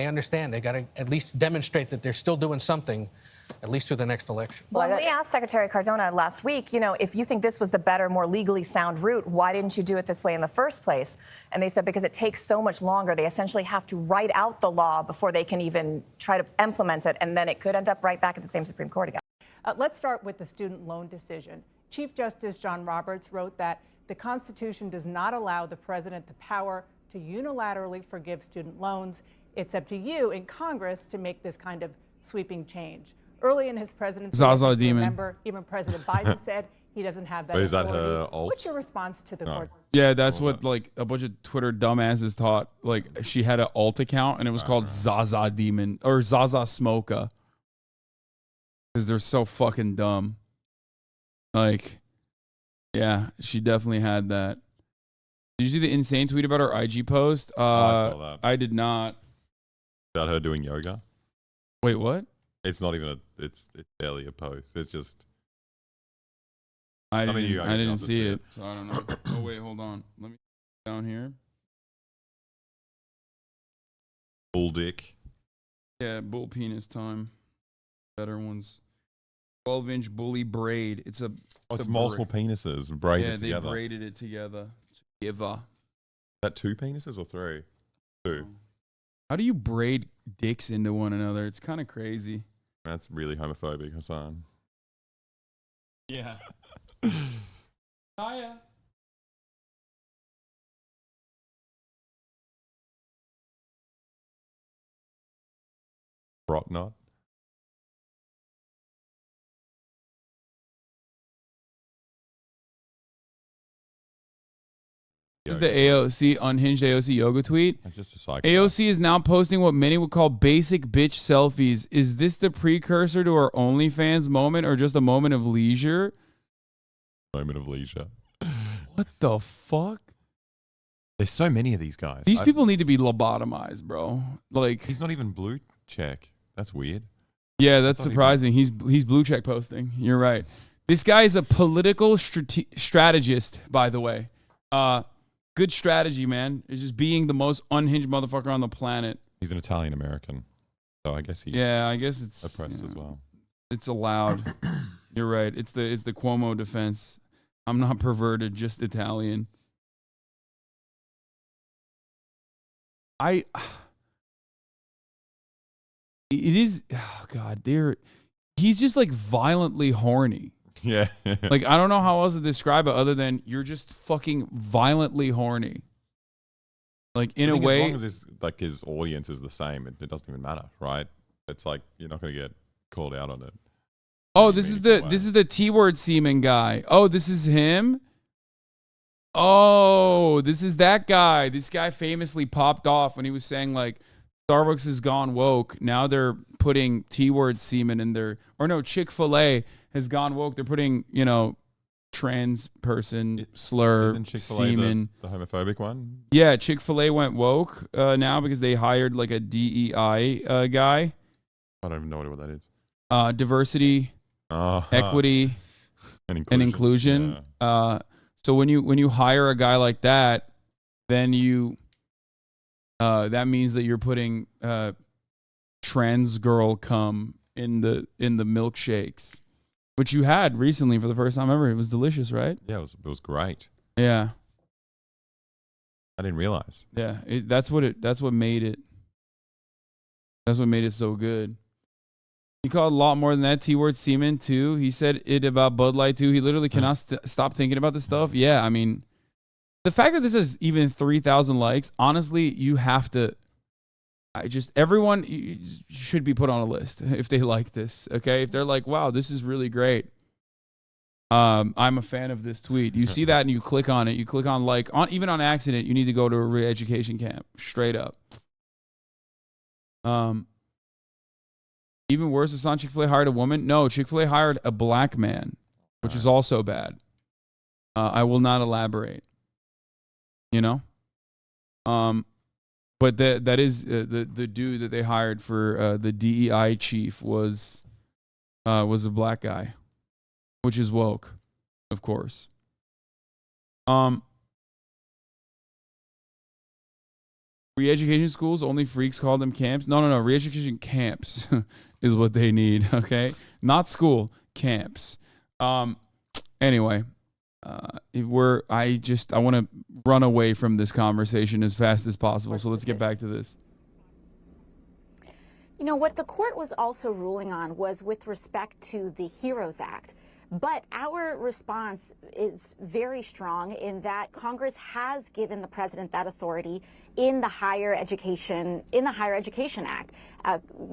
They understand they got to at least demonstrate that they're still doing something, at least through the next election. Well, we asked Secretary Cardona last week, you know, if you think this was the better, more legally sound route, why didn't you do it this way in the first place? And they said because it takes so much longer. They essentially have to write out the law before they can even try to implement it, and then it could end up right back at the same Supreme Court again. Let's start with the student loan decision. Chief Justice John Roberts wrote that the Constitution does not allow the president the power to unilaterally forgive student loans. It's up to you in Congress to make this kind of sweeping change. Early in his presidency, remember, even President Biden said he doesn't have that authority. Is that her alt? What's your response to the court? Yeah, that's what like a bunch of Twitter dumbasses taught. Like she had an alt account and it was called Zaza Demon or Zaza Smoka. Because they're so fucking dumb. Like, yeah, she definitely had that. Did you see the insane tweet about her IG post? I saw that. I did not. About her doing yoga. Wait, what? It's not even it's barely a post. It's just. I didn't see it, so I don't know. Oh wait, hold on. Let me down here. Bull dick. Yeah, bull penis time. Better ones. 12-inch bully braid. It's multiple penises braided together. Yeah, they braided it together. Is that 2 penises or 3? 2. How do you braid dicks into one another? It's kind of crazy. That's really homophobic, Hasan. Yeah. Hiya. Rot knot. This is the AOC unhinged AOC yoga tweet. That's just a cycle. AOC is now posting what many would call basic bitch selfies. Is this the precursor to our OnlyFans moment or just a moment of leisure? Moment of leisure. What the fuck? There's so many of these guys. These people need to be lobotomized, bro. Like he's not even blue check. That's weird. Yeah, that's surprising. He's blue check posting. You're right. This guy is a political strategist, by the way. Good strategy, man. It's just being the most unhinged motherfucker on the planet. He's an Italian American, so I guess he's I guess it's oppressed as well. It's allowed. You're right. It's the Cuomo defense. I'm not perverted, just Italian. It is. Oh God, he's just like violently horny. Yeah. Like, I don't know how else to describe it other than you're just fucking violently horny. Like, in a way. As long as his audience is the same, it doesn't even matter, right? It's like, you're not going to get called out on it. Oh, this is the T-word semen guy. Oh, this is him? Oh, this is that guy. This guy famously popped off when he was saying, like, Starbucks has gone woke. Now they're putting T-word semen in their... Or no, Chick-fil-A has gone woke. They're putting, trans person slur semen. The homophobic one? Yeah, Chick-fil-A went woke now because they hired like a DEI guy. I don't even know what that is. Diversity, equity, and inclusion. Yeah. So when you hire a guy like that, then that means that you're putting trans girl cum in the milkshakes. Which you had recently for the first time ever. It was delicious, right? Yeah, it was great. Yeah. I didn't realize. Yeah, that's what made it. That's what made it so good. He called a lot more than that. T-word semen too. He said it about Bud Light too. He literally cannot stop thinking about this stuff. Yeah, I mean, the fact that this is even 3,000 likes, honestly, you have to. Everyone should be put on a list if they like this, okay? If they're like, wow, this is really great. I'm a fan of this tweet. You see that and you click on it. You click on like, even on accident, you need to go to a re-education camp, straight up. Even worse, Hasan, Chick-fil-A hired a woman? No, Chick-fil-A hired a black man, which is also bad. I will not elaborate. But that is the dude that they hired for the DEI chief was a black guy, which is woke, of course. We Re-education schools, only freaks call them camps. No. Re-education camps is what they need, okay? Not school, camps. Anyway, I want to run away from this conversation as fast as possible. So let's get back to this. You know, what the court was also ruling on was with respect to the HEROES Act. But our response is very strong in that Congress has given the president that authority in the Higher Education Act.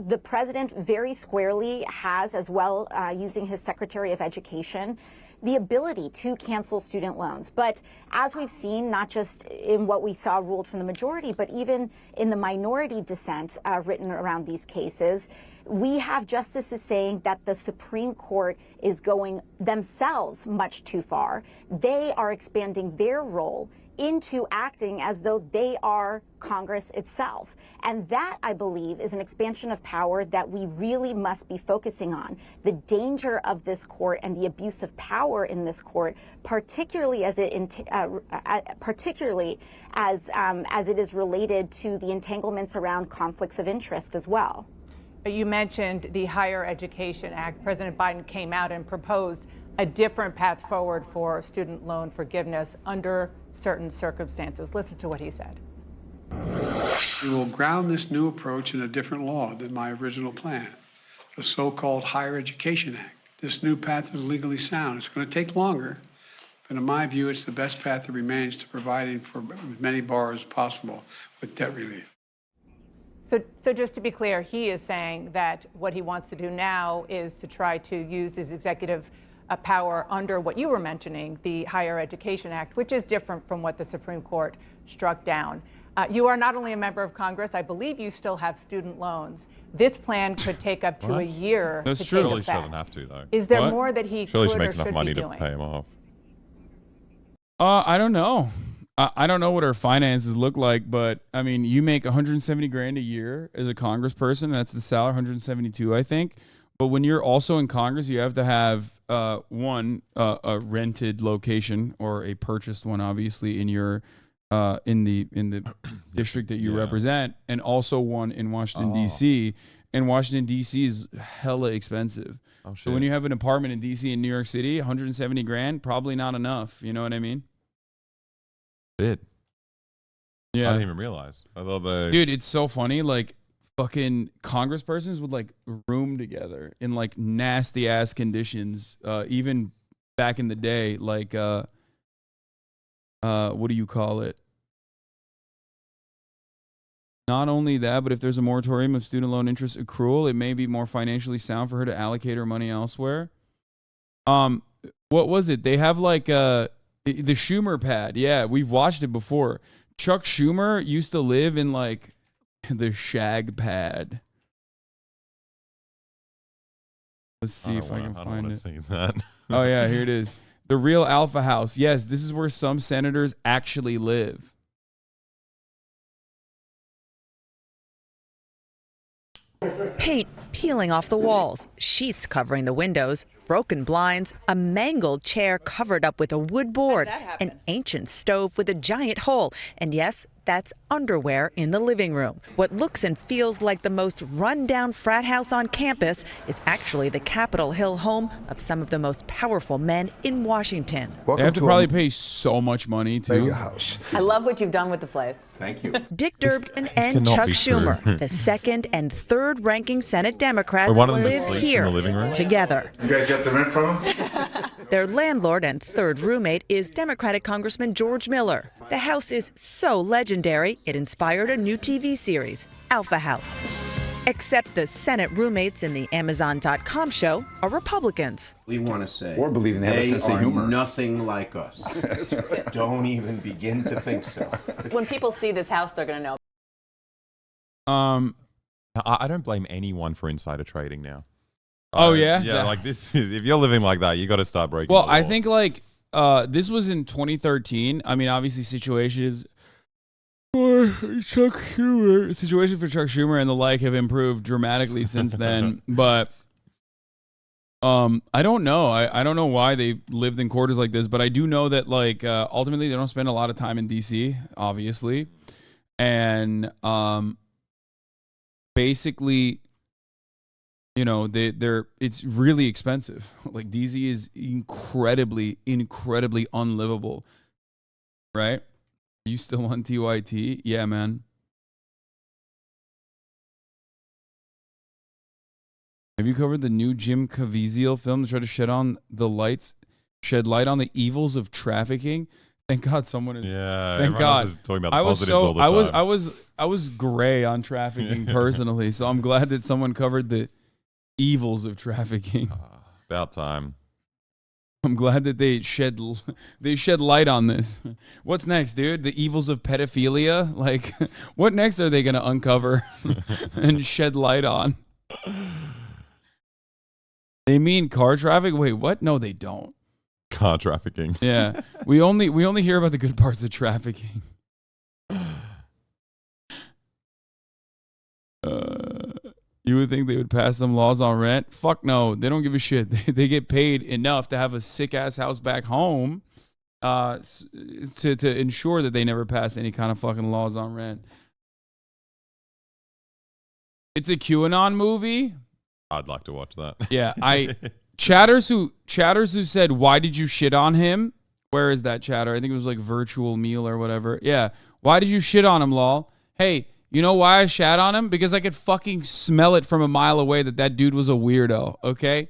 The president very squarely has, as well, using his Secretary of Education, the ability to cancel student loans. But as we've seen, not just in what we saw ruled from the majority, but even in the minority dissent written around these cases, we have justices saying that the Supreme Court is going themselves much too far. They are expanding their role into acting as though they are Congress itself. And that, I believe, is an expansion of power that we really must be focusing on. The danger of this court and the abuse of power in this court, particularly as it is related to the entanglements around conflicts of interest as well. You mentioned the Higher Education Act. President Biden came out and proposed a different path forward for student loan forgiveness under certain circumstances. Listen to what he said. We will ground this new approach in a different law than my original plan, the so-called Higher Education Act. This new path is legally sound. It's going to take longer, but in my view, it's the best path that remains to providing for as many borrowers as possible with debt relief. So just to be clear, he is saying that what he wants to do now is to try to use his executive power under what you were mentioning, the Higher Education Act, which is different from what the Supreme Court struck down. You are not only a member of Congress, I believe you still have student loans. This plan could take up to a year That's to true. take Surely she effect. doesn't have to, though. Is there What? more that he Surely she could or makes enough should money be to doing? pay him off. I don't know. I don't know what her finances look like, but I mean, you make 170 grand a year as a congressperson. That's the salary, 172, I think. But when you're also in Congress, you have to have a rented location or a purchased one, obviously, in your in the district that you represent, and also one in Washington D.C. And Washington D.C. is hella expensive. Oh, shit. So when you have an apartment in D.C. and New York City, 170 grand, probably not enough. You know what I mean? Did. I Yeah. didn't even realize. I thought they... Dude, it's so funny. Like, fucking congresspersons would like room together in like nasty ass conditions. Even back in the day, like what do you call it? Not only that, but if there's a moratorium of student loan interest accrual, it may be more financially sound for her to allocate her money elsewhere. What was it? They have like the Schumer pad. Yeah, we've watched it before. Chuck Schumer used to live in like the shag pad. Let's see if I can find it. See that. Oh yeah, here it is. The real Alpha House. Yes, this is where some senators actually live. Paint peeling off the walls, sheets covering the windows, broken blinds, a mangled chair covered up with a wood board, an ancient stove with a giant hole, and yes, that's underwear in the living room. What looks and feels like the most run-down frat house on campus is actually the Capitol Hill home of some of the most powerful men in Washington. They have to probably pay so much money too. House. I love what you've done with the place. Thank you. Dick Durbin and cannot Chuck be true. Schumer, the second and third ranking Senate Democrats, Wait, one of them live just sleeps here in the living room? together. You guys got the rent from him? Their landlord and third roommate is Democratic Congressman George Miller. The house is so legendary, it inspired a new TV series, Alpha House. Except the Senate roommates in the Amazon.com show are Republicans. We want to say Or believe they have a sense of humor. Nothing like us. Don't even begin to think so. When people see this house, they're going to know. I don't blame anyone for insider trading now. Oh, yeah? Yeah, like this is, if you're living like that, you got to start breaking Well, the I law. think like this was in 2013. I mean, obviously situations for Chuck Schumer and the like have improved dramatically since then. But I don't know. I don't know why they lived in quarters like this, but I do know that like ultimately they don't spend a lot of time in DC, obviously. And basically, you know, it's really expensive. Like DZ is incredibly unlivable, right? Are you still on TYT? Yeah, man. Have you covered the new Jim Caviezel film to try to shed light on the evils of trafficking? Thank God someone is. Yeah, thank God. Else is talking about the positives all the time. I was gray on trafficking personally, so I'm glad that someone covered the evils of trafficking. About time. I'm glad that they shed light on this. What's next, dude? The evils of pedophilia? Like, what next are they going to uncover and shed light on? They mean car traffic? Wait, what? No, they don't. Car trafficking. Yeah, we only hear about the good parts of trafficking. You would think they would pass some laws on rent? Fuck no, they don't give a shit. They get paid enough to have a sick ass house back home, to ensure that they never pass any kind of fucking laws on rent. It's a QAnon movie. I'd like to watch that. Yeah, chatters who said, why did you shit on him? Where is that chatter? I think it was like Virtual Meal or whatever. Yeah, why did you shit on him, lol? Hey, you know why I shat on him? Because I could fucking smell it from a mile away that dude was a weirdo, okay?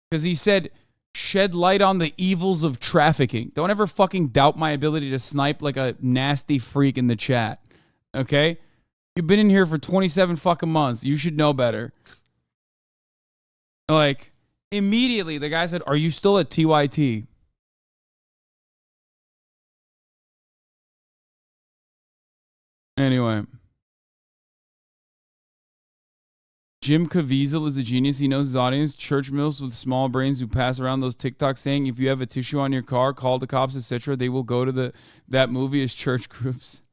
Because he said, shed light on the evils of trafficking. Don't ever fucking doubt my ability to snipe like a nasty freak in the chat, okay? You've been in here for 27 fucking months. You should know better. Like, immediately, the guy said, are you still at TYT? Anyway. Jim Caviezel is a genius. He knows his audience. Church mills with small brains who pass around those TikToks saying, if you have a tissue on your car, call the cops, etc. They will go to that movie as church groups.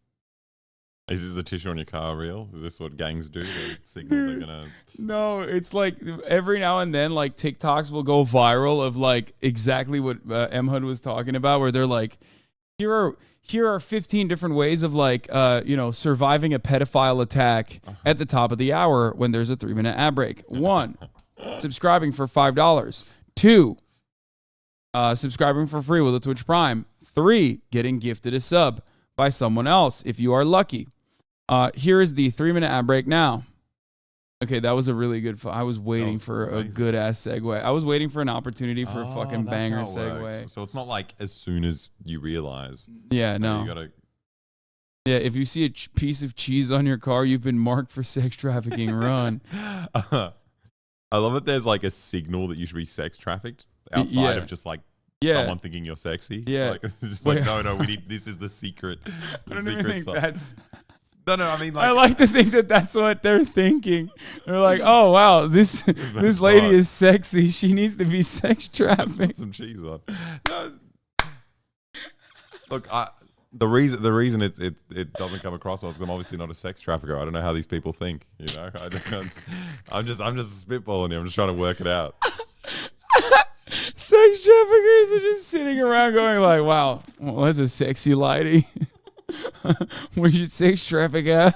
Is this the tissue on your car real? Is this what gangs do? They signal they're gonna. No, it's like every now and then, like TikToks will go viral of like exactly what M Hood was talking about, where they're like, here are 15 different ways of like surviving a pedophile attack at the top of the hour when there's a 3-minute ad break. 1, subscribing for $5. 2, subscribing for free with a Twitch Prime. 3, getting gifted a sub by someone else if you are lucky. Here is the 3-minute ad break now. Okay, that was a really good. I was waiting for a good ass segue. I was waiting for an opportunity for a fucking banger segue. So it's not like as soon as you realize. Yeah, no. You gotta. Yeah, if you see a piece of cheese on your car, you've been marked for sex trafficking. Run. I love that there's like a signal that you should be sex trafficked outside of just like someone thinking you're sexy. Yeah. Like, it's just like, no, we need. This is the secret. I don't even think that's. No, I mean, like, I like to think that that's what they're thinking. They're like, oh wow, this lady is sexy. She needs to be sex trafficked. Put some cheese on. No. Look, the reason it doesn't come across well is I'm obviously not a sex trafficker. I don't know how these people think. You know, I'm just spitballing here. I'm just trying to work it out. Sex traffickers are just sitting around going like, wow, well, that's a sexy lady. We should sex traffic her.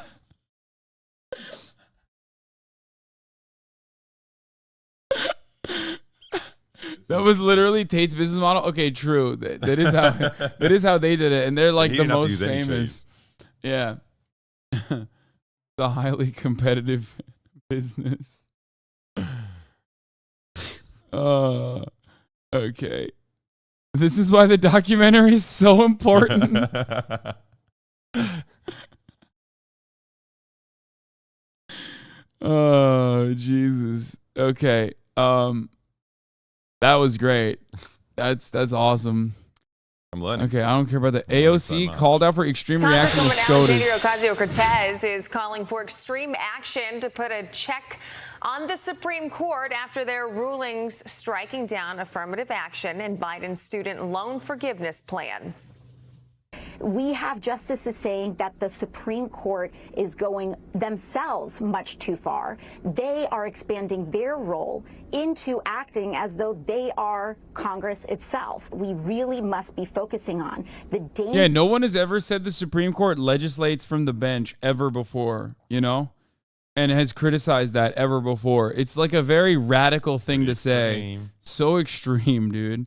That was literally Tate's business model. Okay, true. That is how they did it, and they're like the most famous. Yeah, the highly competitive business. Okay. This is why the documentary is so important. Oh, Jesus. Okay. That was great. That's awesome. I'm learning. Okay, I don't care about the AOC called out for extreme reaction to SCOTUS. Ocasio-Cortez is calling for extreme action to put a check on the Supreme Court after their rulings striking down affirmative action in Biden's student loan forgiveness plan. We have justices saying that the Supreme Court is going themselves much too far. They are expanding their role into acting as though they are Congress itself. We really must be focusing on the danger. Yeah, no one has ever said the Supreme Court legislates from the bench ever before, you know, and has criticized that ever before. It's like a very radical thing to say. So extreme, dude.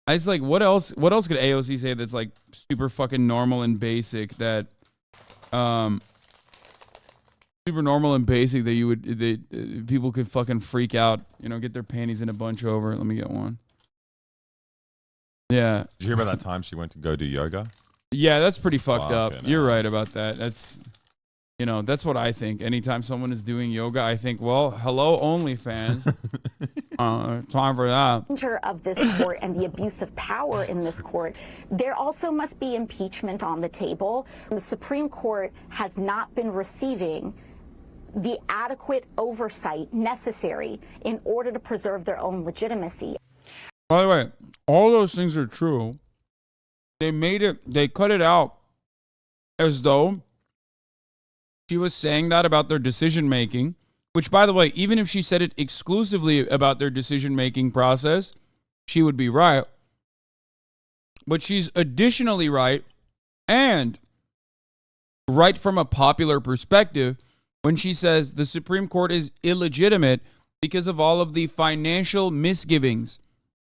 I was like, what else could AOC say that's like super fucking normal and basic that super normal and basic that you would people could fucking freak out, you know, get their panties in a bunch over. Let me get one. Yeah. Did you hear about that time she went to go do yoga? Yeah, that's pretty fucked up. Fucking You're hell. right about that. That's, you know, that's what I think. Anytime someone is doing yoga, I think, well, hello, OnlyFans. Time for that. Danger of this court and the abuse of power in this court. There also must be impeachment on the table. The Supreme Court has not been receiving the adequate oversight necessary in order to preserve their own legitimacy. By the way, all those things are true. They cut it out as though she was saying that about their decision making, which, by the way, even if she said it exclusively about their decision making process, she would be right. But she's additionally right, and right from a popular perspective, when she says the Supreme Court is illegitimate because of all of the financial misgivings,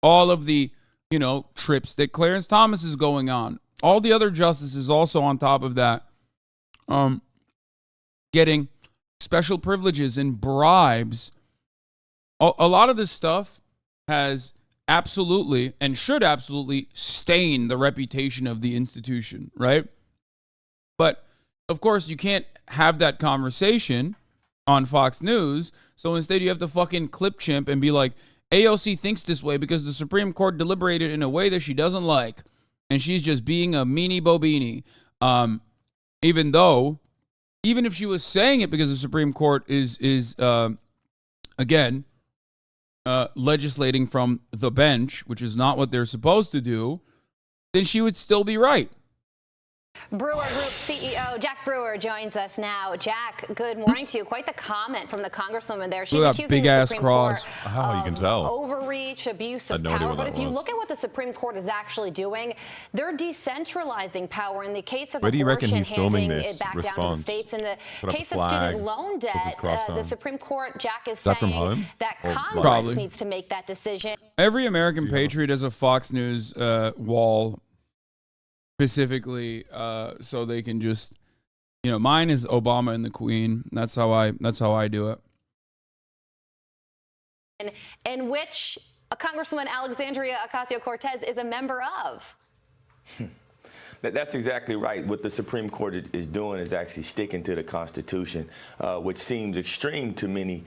all of the, you know, trips that Clarence Thomas is going on, all the other justices also on top of that, getting special privileges and bribes. A lot of this stuff has absolutely and should absolutely stain the reputation of the institution, right? But of course, you can't have that conversation on Fox News. So instead, you have to fucking clip chimp and be like, AOC thinks this way because the Supreme Court deliberated in a way that she doesn't like, and she's just being a meanie bobini. Even if she was saying it because the Supreme Court is legislating from the bench, which is not what they're supposed to do, then she would still be right. Brewer Group CEO Jack Brewer joins us now. Jack, good morning to you. Quite the comment from the Congresswoman there. She's accusing the Supreme Court you can tell. overreach, abuse of power. But if you look at what the Supreme Court is actually doing, they're decentralizing power. In the case of Where do you reckon abortion, he's filming handing this it back response? down to the states. In the case of student loan debt, the Supreme Court, Jack, is that from saying home? that Or Congress Probably. needs to make that decision. Every American patriot has a Fox News wall, specifically, so they can just, you know, mine is Obama and the Queen. That's how I do it. In which Congresswoman Alexandria Ocasio-Cortez is a member of. That's exactly right. What the Supreme Court is doing is actually sticking to the Constitution, which seems extreme to many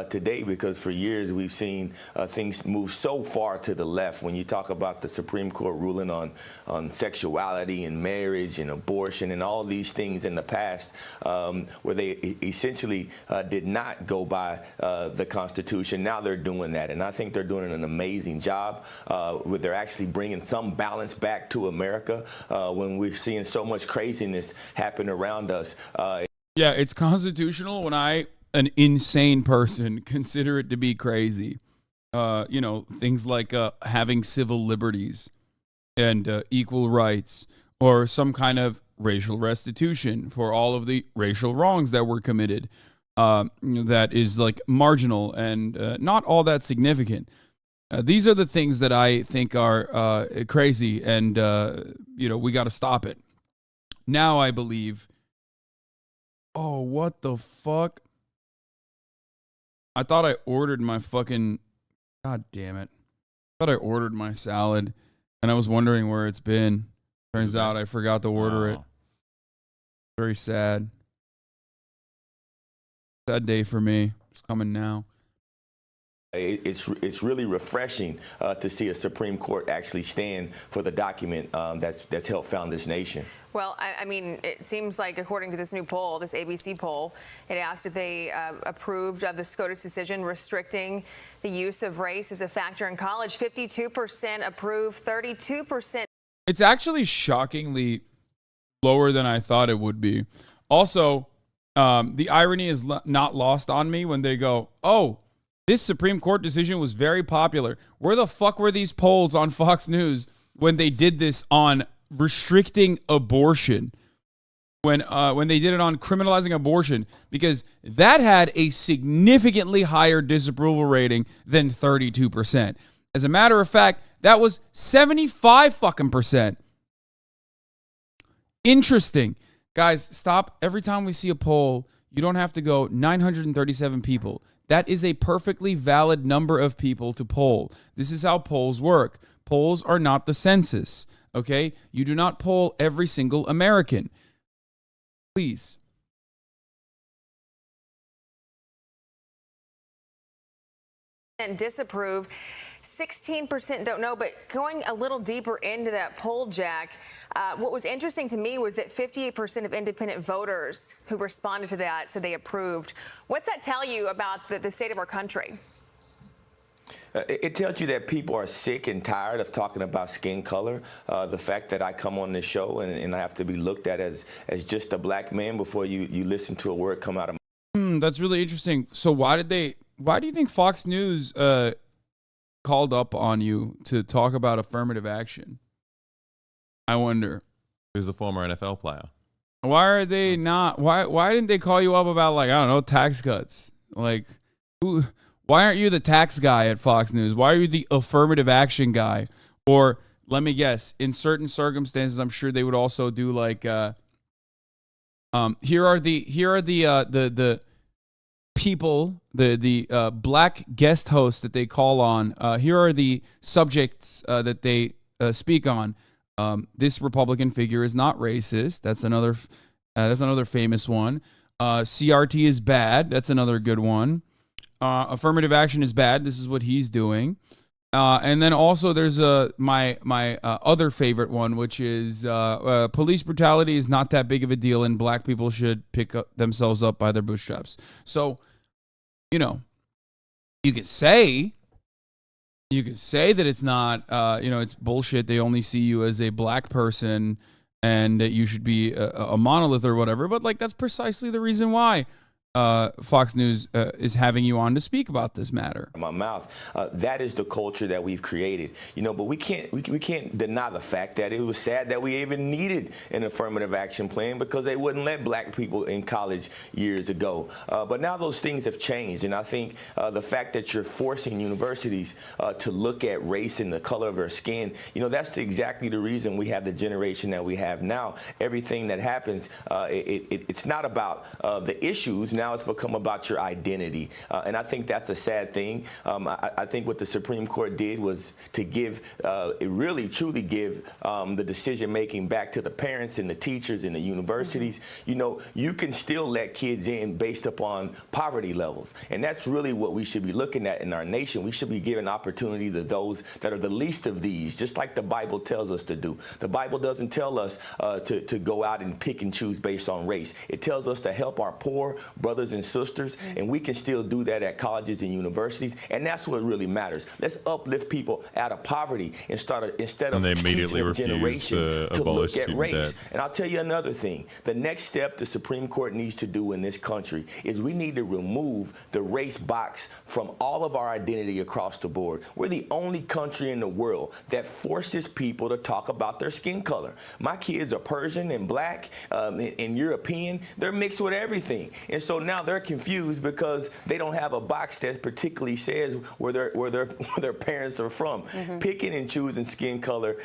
today, because for years we've seen things move so far to the left. When you talk about the Supreme Court ruling on sexuality and marriage and abortion and all these things in the past, where they essentially did not go by the Constitution, now they're doing that. And I think they're doing an amazing job where they're actually bringing some balance back to America when we're seeing so much craziness happen around us. Yeah, it's constitutional when an insane person, consider it to be crazy. You know, things like having civil liberties and equal rights, or some kind of racial restitution for all of the racial wrongs that were committed. That is like marginal and not all that significant. These are the things that I think are crazy, and you know, we got to stop it. Now I believe. Oh, what the fuck? I thought I ordered my fucking. God damn it! I thought I ordered my salad, and I was wondering where it's been. Turns out I forgot to order it. Very sad. Sad day for me. It's coming now. It's really refreshing to see a Supreme Court actually stand for the document that's helped found this nation. Well, I mean, it seems like, according to this new poll, this ABC poll, it asked if they approved of the SCOTUS decision restricting the use of race as a factor in college. 52% approve, 32% It's actually shockingly lower than I thought it would be. Also, the irony is not lost on me when they go, oh, this Supreme Court decision was very popular. Where the fuck were these polls on Fox News when they did this on restricting abortion? When they did it on criminalizing abortion, because that had a significantly higher disapproval rating than 32%. As a matter of fact, that was 75%. Interesting. Guys, stop. Every time we see a poll, you don't have to go 937 people. That is a perfectly valid number of people to poll. This is how polls work. Polls are not the census, okay? You do not poll every single American. Please. And disapprove. 16% don't know, but going a little deeper into that poll, Jack, what was interesting to me was that 58% of independent voters who responded to that said they approved. What's that tell you about the state of our country? It tells you that people are sick and tired of talking about skin color. The fact that I come on this show and I have to be looked at as just a black man before you listen to a word come out of my That's really interesting. So why do you think Fox News called up on you to talk about affirmative action? I wonder. Who's the former NFL player? Why are they not? Why didn't they call you up about, like, I don't know, tax cuts? Like, who? Why aren't you the tax guy at Fox News? Why are you the affirmative action guy? Or let me guess, in certain circumstances, I'm sure they would also do like, here are the people, the black guest hosts that they call on. Here are the subjects that they speak on. This Republican figure is not racist. That's another famous one. CRT is bad. That's another good one. Affirmative action is bad. This is what he's doing. And then also there's my other favorite one, which is police brutality is not that big of a deal, and black people should pick themselves up by their bootstraps. So, you know, you could say that it's not, it's bullshit. They only see you as a black person and that you should be a monolith or whatever. But like, that's precisely the reason why Fox News is having you on to speak about this matter. My mouth. That is the culture that we've created, but we can't deny the fact that it was sad that we even needed an affirmative action plan, because they wouldn't let black people in college years ago. But now those things have changed, and I think the fact that you're forcing universities to look at race and the color of their skin, that's exactly the reason we have the generation that we have now. Everything that happens, it's not about the issues. Now it's become about your identity. And I think that's a sad thing. I think what the Supreme Court did was to truly give the decision-making back to the parents and the teachers and the universities. You can still let kids in based upon poverty levels. And that's really what we should be looking at in our nation. We should be giving opportunity to those that are the least of these, just like the Bible tells us to do. The Bible doesn't tell us to go out and pick and choose based on race. It tells us to help our poor brothers and sisters, and we can still do that at colleges and universities, and that's what really matters. Let's uplift people out of poverty instead of immediately teaching a generation to look at race. Debt. And I'll tell you another thing. The next step the Supreme Court needs to do in this country is we need to remove the race box from all of our identity across the board. We're the only country in the world that forces people to talk about their skin color. My kids are Persian and black and European. They're mixed with everything. And so now they're confused because they don't have a box that particularly says where their parents are from. Picking and choosing skin color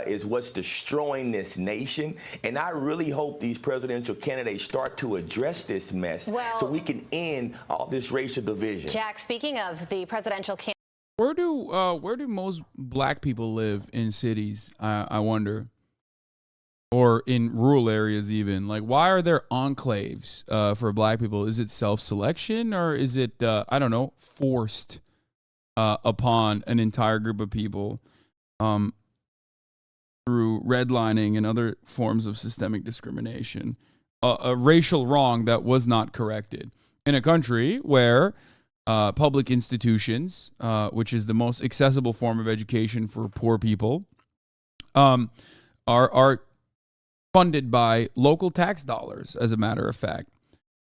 is what's destroying this nation. And I really hope these presidential candidates start to address this mess so we can end all this racial division. Jack, speaking of the presidential candidate, where do most black people live in cities? I wonder. Or in rural areas even. Like, why are there enclaves for black people? Is it self-selection, or is it, forced upon an entire group of people through redlining and other forms of systemic discrimination? A racial wrong that was not corrected. In a country where public institutions, which is the most accessible form of education for poor people, are funded by local tax dollars, as a matter of fact,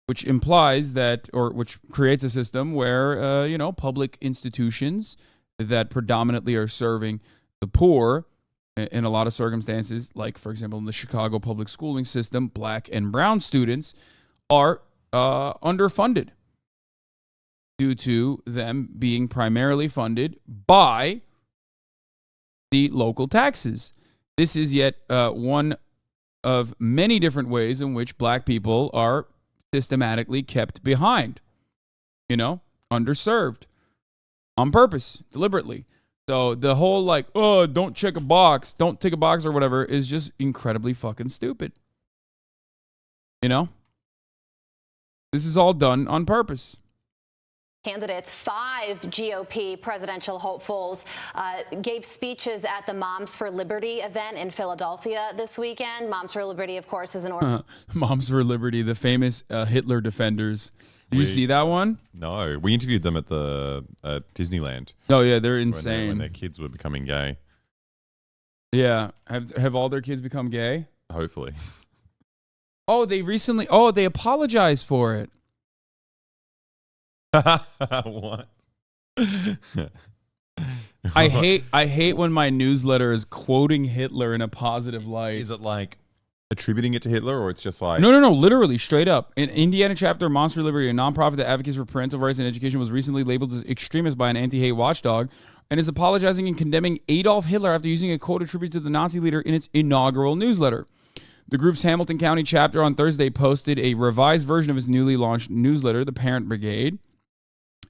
which implies that, or which creates a system where, public institutions that predominantly are serving the poor in a lot of circumstances, like, for example, in the Chicago public schooling system, black and brown students are underfunded due to them being primarily funded by the local taxes. This is yet one of many different ways in which black people are systematically kept behind, underserved on purpose, deliberately. So the whole don't check a box, don't tick a box or whatever is just incredibly fucking stupid. This is all done on purpose. Candidates, 5 GOP presidential hopefuls gave speeches at the Moms for Liberty event in Philadelphia this weekend. Moms for Liberty, of course, is an organization. Moms for Liberty, the famous Hitler defenders. Did you see that one? No, we interviewed them at Disneyland. Oh yeah, they're insane. When their kids were becoming gay. Yeah, have all their kids become gay? Hopefully. Oh, they apologized for it. What? I hate when my newsletter is quoting Hitler in a positive light. Is it like attributing it to Hitler, or it's just like... No, literally, straight up. An Indiana chapter of Moms for Liberty, a nonprofit that advocates for parental rights and education, was recently labeled as extremist by an anti-hate watchdog and is apologizing and condemning Adolf Hitler after using a quote attributed to the Nazi leader in its inaugural newsletter. The group's Hamilton County chapter on Thursday posted a revised version of its newly launched newsletter, The Parent Brigade,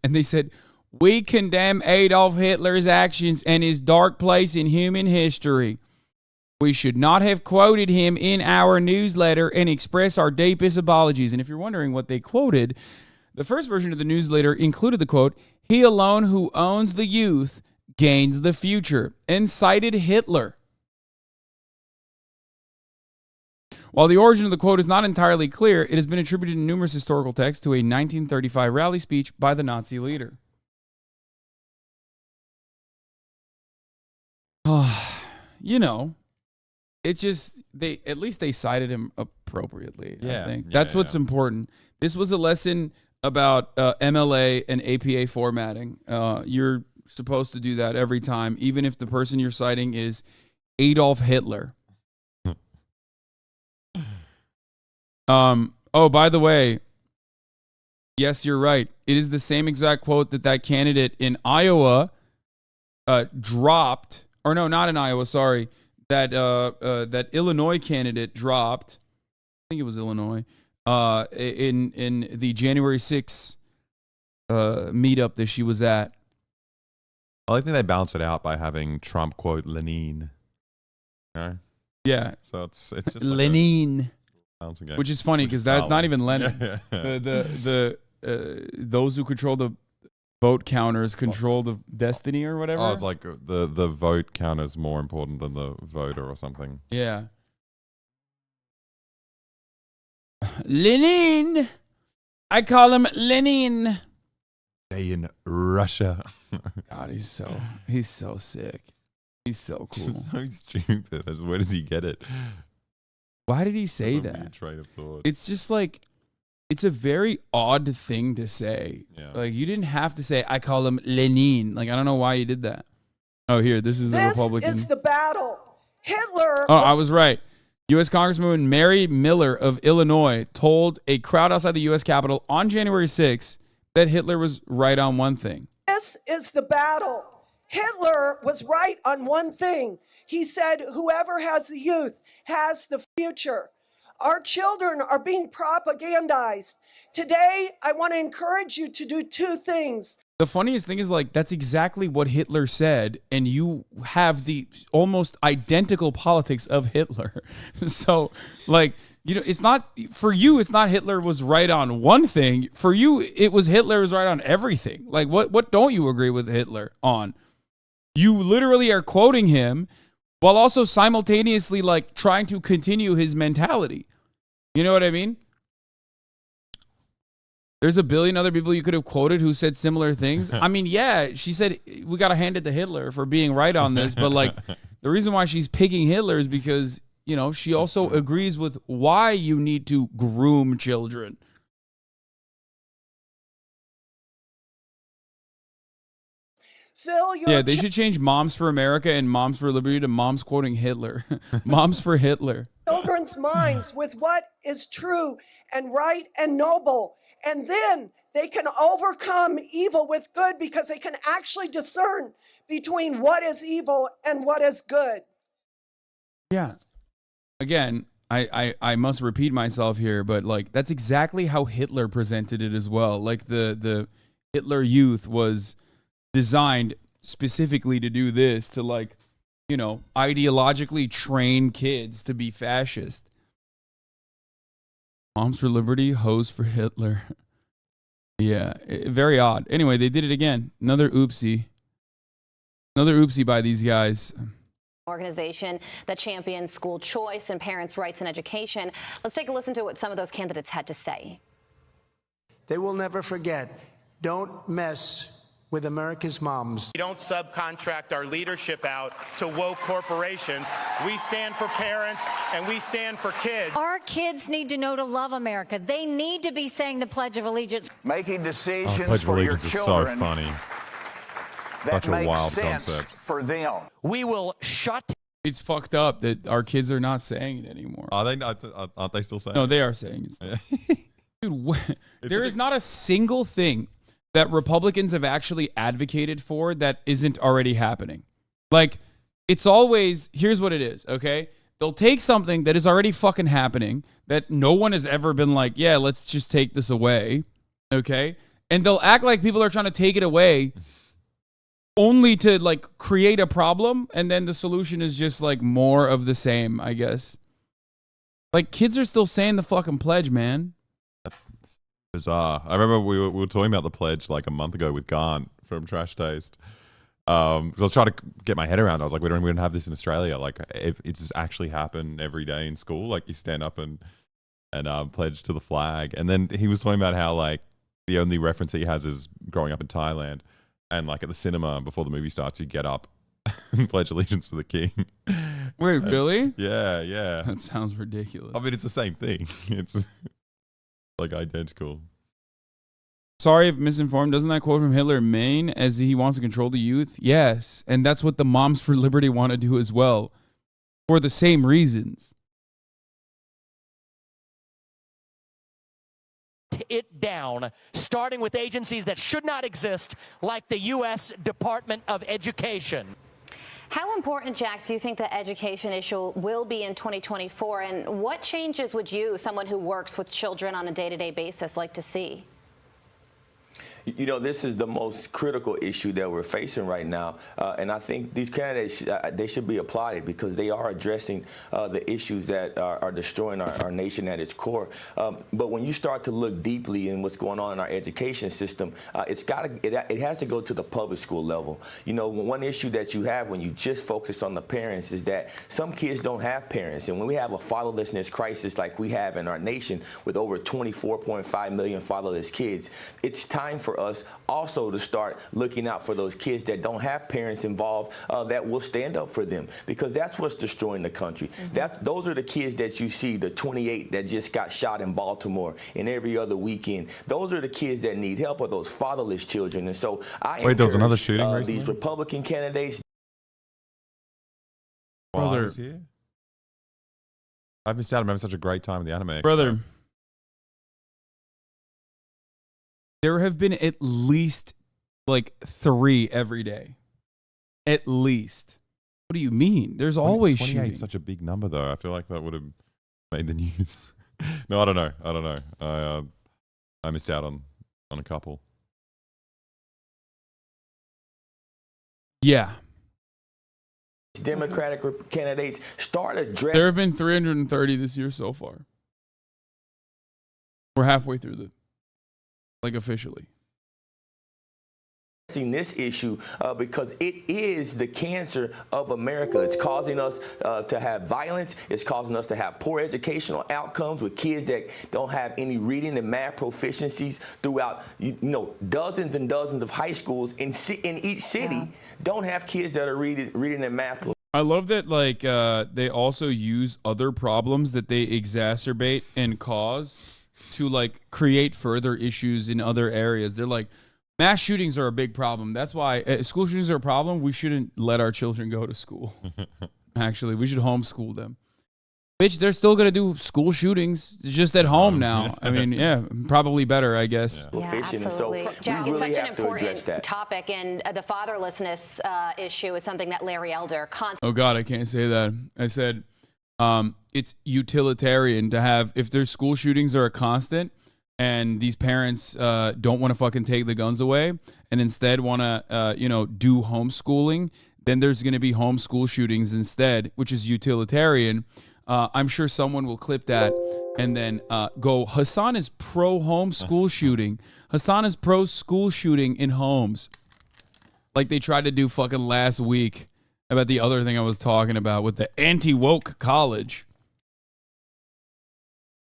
and they said, "We condemn Adolf Hitler's actions and his dark place in human history. We should not have quoted him in our newsletter and express our deepest apologies." And if you're wondering what they quoted, the first version of the newsletter included the quote, "He alone who owns the youth gains the future," and cited Hitler. While the origin of the quote is not entirely clear, it has been attributed in numerous historical texts to a 1935 rally speech by the Nazi leader. It's just at least they cited him appropriately. I think that's what's important. This was a lesson about MLA and APA formatting. You're supposed to do that every time, even if the person you're citing is Adolf Hitler. Oh, by the way, yes, you're right. It is the same exact quote that candidate in Iowa dropped. Or no, not in Iowa, sorry. That Illinois candidate dropped. I think it was Illinois. In the January 6th meetup that she was at. I think they balance it out by having Trump quote Lenin. Okay? Yeah. So it's just like Lenin. Game. Which is funny because that's not even Lenin. Yeah. Those who control the vote counters control the destiny or whatever. Oh, it's like the vote count is more important than the voter or something. Yeah. Lenin. I call him Lenin. Day in Russia. God, he's so sick. He's so cool. It's so stupid. Where does he get it? Why did he say that? Train of thought. It's just like, it's a very odd thing to say. Yeah. Like, you didn't have to say, I call him Lenin. Like, I don't know why you did that. Oh, here, this is the Republican. This is the battle. Hitler. Oh, I was right. U.S. Congresswoman Mary Miller of Illinois told a crowd outside the U.S. Capitol on January 6th that Hitler was right on one thing. This is the battle. Hitler was right on one thing. He said, whoever has the youth has the future. Our children are being propagandized. Today, I want to encourage you to do 2 things. The funniest thing is, like, that's exactly what Hitler said, and you have the almost identical politics of Hitler. So, like, it's not, for you, it's not Hitler was right on one thing. For you, it was Hitler was right on everything. Like, what don't you agree with Hitler on? You literally are quoting him while also simultaneously, like, trying to continue his mentality. You know what I mean? There's a billion other people you could have quoted who said similar things. I mean, yeah, she said we got to hand it to Hitler for being right on this. But like the reason why she's picking Hitler is because, you know, she also agrees with why you need to groom children. Phil, your Yeah, they should change Moms for America and Moms for Liberty to Moms quoting Hitler. Moms for Hitler. children's minds with what is true and right and noble. And then they can overcome evil with good because they can actually discern between what is evil and what is good. Yeah. Again, I must repeat myself here, but like that's exactly how Hitler presented it as well. Like the Hitler Youth was designed specifically to do this, to like, you know, ideologically train kids to be fascist. Moms for Liberty, hoes for Hitler. Yeah, very odd. Anyway, they did it again. Another oopsie. Another oopsie by these guys. Organization that champions school choice and parents' rights in education. Let's take a listen to what some of those candidates had to say. They will never forget. Don't mess with America's moms. We don't subcontract our leadership out to woke corporations. We stand for parents and we stand for kids. Our kids need to know to love America. They need to be saying the Pledge of Allegiance. Making decisions Pledge of for your Allegiance is so children funny. that Such a make wild sense concept. for them. We will shut. It's fucked up that our kids are not saying it anymore. Are they? Aren't they still saying? No, it? they are saying it still. Dude, there is not a single thing that Republicans have actually advocated for that isn't already happening. Like, it's always, here's what it is, okay? They'll take something that is already fucking happening, that no one has ever been like, yeah, let's just take this away, okay? And they'll act like people are trying to take it away only to, like, create a problem, and then the solution is just, like, more of the same, I guess. Like, kids are still saying the fucking pledge, man. Bizarre. I remember we were talking about the pledge like a month ago with Garnt from Trash Taste. Because I was trying to get my head around it. I was like, we don't have this in Australia. Like, if it's just actually happen every day in school. Like, you stand up and pledge to the flag. And then he was talking about how, like, the only reference he has is growing up in Thailand. And, like, at the cinema, before the movie starts, you get up and pledge allegiance to the king. Wait, really? Yeah, yeah. That sounds ridiculous. I mean, it's the same thing. It's like identical. Sorry if misinformed. Doesn't that quote from Hitler mean as he wants to control the youth? Yes. And that's what the Moms for Liberty want to do as well. For the same reasons. It down, starting with agencies that should not exist, like the U.S. Department of Education. How important, Jack, do you think the education issue will be in 2024? And what changes would you, someone who works with children on a day-to-day basis, like to see? You know, this is the most critical issue that we're facing right now, and I think these candidates, they should be applauded because they are addressing the issues that are destroying our nation at its core. But when you start to look deeply in what's going on in our education system, it has to go to the public school level. You know, one issue that you have when you just focus on the parents is that some kids don't have parents, and when we have a fatherlessness crisis like we have in our nation with over 24.5 million fatherless kids, it's time for us also to start looking out for those kids that don't have parents involved that will stand up for them, because that's what's destroying the country. Those are the kids that you see, the 28 that just got shot in Baltimore and every other weekend. Those are the kids that need help, or those fatherless children. And so Wait, there was another shooting recently? These Republican candidates. Brother, I've missed out. I'm having such a great time in the anime. Brother, there have been at least like 3 every day. At least. What do you mean? There's always 28 shooting. is such a big number, though. I feel like that would have made the news. No, I don't know. I missed out on a couple. Yeah. Democratic candidates start addressing. There have been 330 this year so far. We're halfway through like officially. this issue because it is the cancer of America. It's causing us to have violence. It's causing us to have poor educational outcomes with kids that don't have any reading and math proficiencies throughout, dozens and dozens of high schools in each city don't have kids that are reading and math. I love that, like, they also use other problems that they exacerbate and cause to, like, create further issues in other areas. They're like, mass shootings are a big problem. That's why school shootings are a problem. We shouldn't let our children go to school. Actually, we should homeschool them. Bitch, they're still going to do school shootings just at home now. I mean, yeah, probably better, I guess. Yeah, absolutely. Jack, it's such an important topic, and the fatherlessness issue is something that Larry Elder Oh, God, I can't say that. I said it's utilitarian to have, if their school shootings are a constant, and these parents don't want to fucking take the guns away and instead want to, do homeschooling, then there's going to be homeschool shootings instead, which is utilitarian. I'm sure someone will clip that and then go, Hasan is pro homeschool shooting. Hasan is pro school shooting in homes. Like they tried to do fucking last week about the other thing I was talking about with the anti-woke college.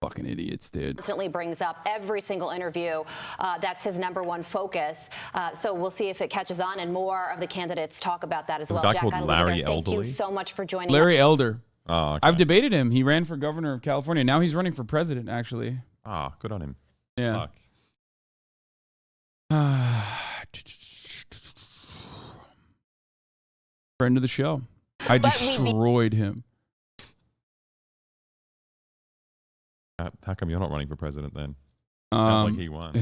Fucking idiots, dude. Constantly brings up every single interview. That's his number one focus. So we'll see if it catches on, and more of the candidates talk about that as well. There's a guy Jack, called I'll leave it Larry there. Thank you Elderly. so much for joining Larry us. Elder. Oh, okay. I've debated him. He ran for governor of California. Now he's running for president, actually. Ah, good on him. Yeah. Friend of the show. I destroyed him. How come you're not running for president then? Sounds like he won.